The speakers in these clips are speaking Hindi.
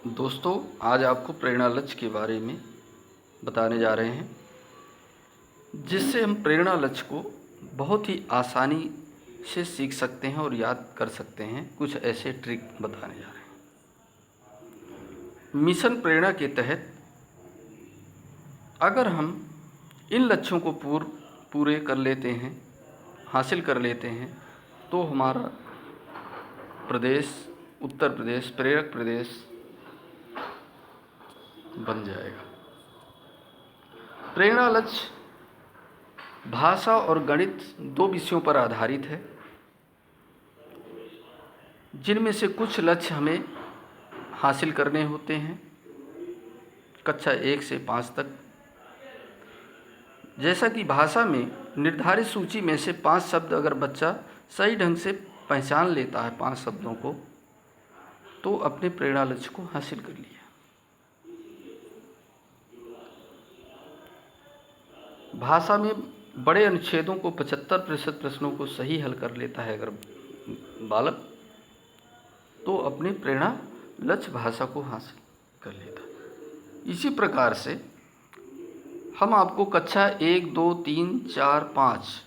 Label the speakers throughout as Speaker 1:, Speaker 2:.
Speaker 1: दोस्तों, आज आपको प्रेरणा लक्ष्य के बारे में बताने जा रहे हैं, जिससे हम प्रेरणा लक्ष्य को बहुत ही आसानी से सीख सकते हैं और याद कर सकते हैं। कुछ ऐसे ट्रिक बताने जा रहे हैं। मिशन प्रेरणा के तहत अगर हम इन लक्ष्यों को पूरे कर लेते हैं, हासिल कर लेते हैं, तो हमारा प्रदेश उत्तर प्रदेश प्रेरक प्रदेश बन जाएगा। प्रेरणा लक्ष्य भाषा और गणित 2 विषयों पर आधारित है, जिनमें से कुछ लक्ष्य हमें हासिल करने होते हैं कक्षा 1 से 5 तक। जैसा कि भाषा में निर्धारित सूची में से 5 शब्द अगर बच्चा सही ढंग से पहचान लेता है 5 शब्दों को, तो अपने प्रेरणा लक्ष्य को हासिल कर लिया। भाषा में बड़े अनुच्छेदों को 75% प्रश्नों को सही हल कर लेता है अगर बालक, तो अपने प्रेरणा लक्ष्य भाषा को हासिल कर लेता है। इसी प्रकार से हम आपको कक्षा 1, 2, 3, 4, 5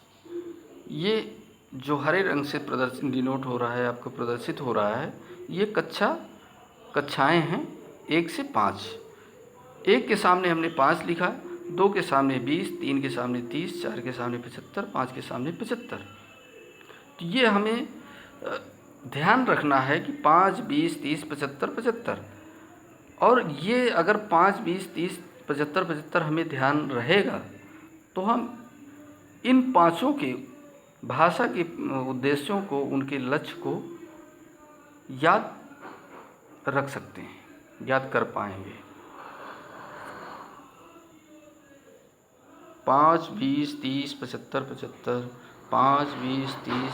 Speaker 1: ये जो हरे रंग से प्रदर्शन डिनोट हो रहा है, आपको प्रदर्शित हो रहा है, ये कक्षाएं हैं 1 से 5। 1 के सामने हमने 5 लिखा, 2 के सामने 20, 3 के सामने 30, 4 के सामने 75, 5 के सामने 75। तो ये हमें ध्यान रखना है कि 5, 20, 30, 75, 75। और ये अगर 5, 20, 30, 75, 75 हमें ध्यान रहेगा, तो हम इन पाँचों के भाषा के उद्देश्यों को, उनके लक्ष्य को याद रख सकते हैं, याद कर पाएंगे। 5, 20, 30, 75, 75, 5, 20, 30,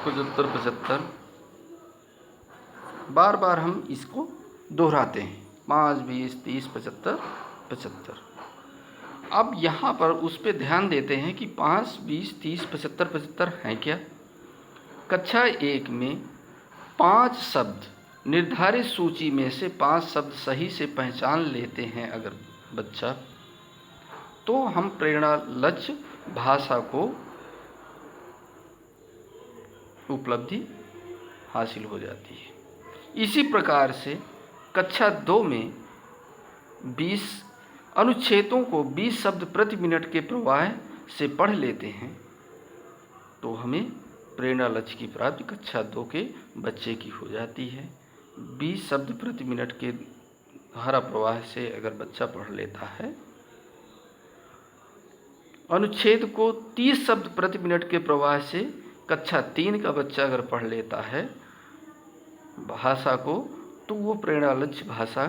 Speaker 1: 75, 75 बार बार हम इसको दोहराते हैं। 5, 20, 30, 75, 75। अब यहाँ पर उस पे ध्यान देते हैं कि 5, 20, 30, 75, 75 हैं क्या। कक्षा 1 में 5 शब्द, निर्धारित सूची में से 5 शब्द सही से पहचान लेते हैं अगर बच्चा, तो हम प्रेरणा लक्ष्य भाषा को उपलब्धि हासिल हो जाती है। इसी प्रकार से कक्षा 2 में 20 अनुच्छेदों को 20 शब्द प्रति मिनट के प्रवाह से पढ़ लेते हैं, तो हमें प्रेरणा लक्ष्य की प्राप्ति कक्षा 2 के बच्चे की हो जाती है। 20 शब्द प्रति मिनट के धारा प्रवाह से अगर बच्चा पढ़ लेता है, अनुच्छेद को 30 शब्द प्रति मिनट के प्रवाह से कक्षा 3 का बच्चा अगर पढ़ लेता है भाषा को, तो वो प्रेरणा लक्ष्य भाषा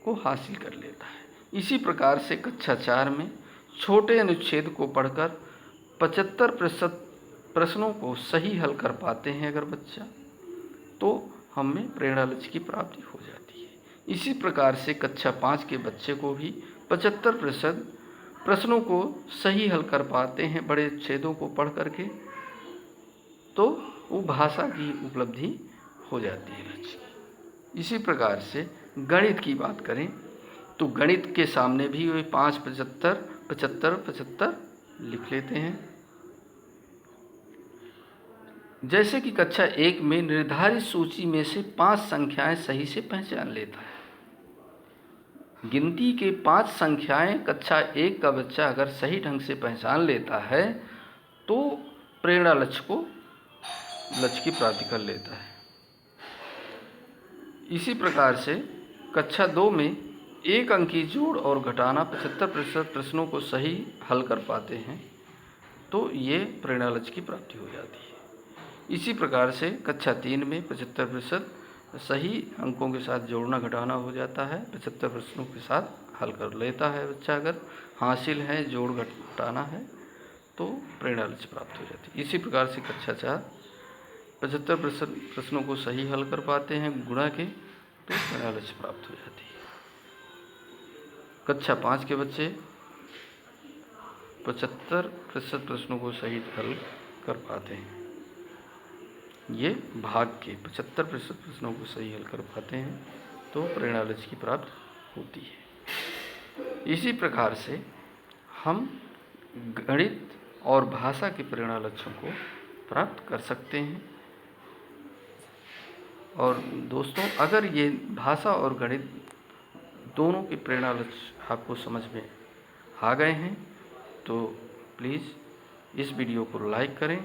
Speaker 1: को हासिल कर लेता है। इसी प्रकार से कक्षा 4 में छोटे अनुच्छेद को पढ़कर 75% प्रश्नों को सही हल कर पाते हैं अगर बच्चा, तो हमें प्रेरणा लक्ष्य की प्राप्ति हो जाती है। इसी प्रकार से कक्षा 5 के बच्चे को भी 75% प्रश्नों को सही हल कर पाते हैं बड़े छेदों को पढ़ करके, तो वो भाषा की उपलब्धि हो जाती है लक्ष्य की। इसी प्रकार से गणित की बात करें तो गणित के सामने भी वे 5, 75, 75, 75 लिख लेते हैं। जैसे कि कक्षा 1 में निर्धारित सूची में से 5 संख्याएं सही से पहचान लेता है। गिनती के 5 संख्याएं कक्षा 1 का बच्चा अगर सही ढंग से पहचान लेता है, तो प्रेरणा लक्ष्य की प्राप्ति कर लेता है। इसी प्रकार से कक्षा 2 में 1 अंकी जोड़ और घटाना 75% प्रश्नों को सही हल कर पाते हैं, तो ये प्रेरणा लक्ष्य की प्राप्ति हो जाती है। इसी प्रकार से कक्षा 3 में 75% सही अंकों के साथ जोड़ना घटाना हो जाता है, 75 प्रश्नों के साथ हल कर लेता है बच्चा। अगर हासिल है, जोड़ घटाना है, तो प्रेरणा लक्ष्य प्राप्त हो जाती है। इसी प्रकार से कक्षा 4 75% प्रश्नों को सही हल कर पाते हैं गुणा के, तो प्रेरणा लक्ष्य प्राप्त हो जाती है। कक्षा 5 के बच्चे 75% प्रश्नों को सही हल कर पाते हैं। ये भाग के 75% प्रश्नों को सही हल कर पाते हैं, तो प्रेरणा लक्ष्य की प्राप्ति होती है। इसी प्रकार से हम गणित और भाषा के प्रेरणा लक्ष्यों को प्राप्त कर सकते हैं। और दोस्तों, अगर ये भाषा और गणित दोनों के प्रेरणा लक्ष्य आपको समझ में आ गए हैं तो प्लीज़ इस वीडियो को लाइक करें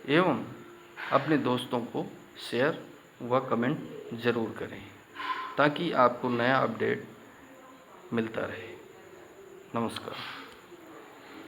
Speaker 1: एवं अपने दोस्तों को शेयर व कमेंट ज़रूर करें ताकि आपको नया अपडेट मिलता रहे। नमस्कार।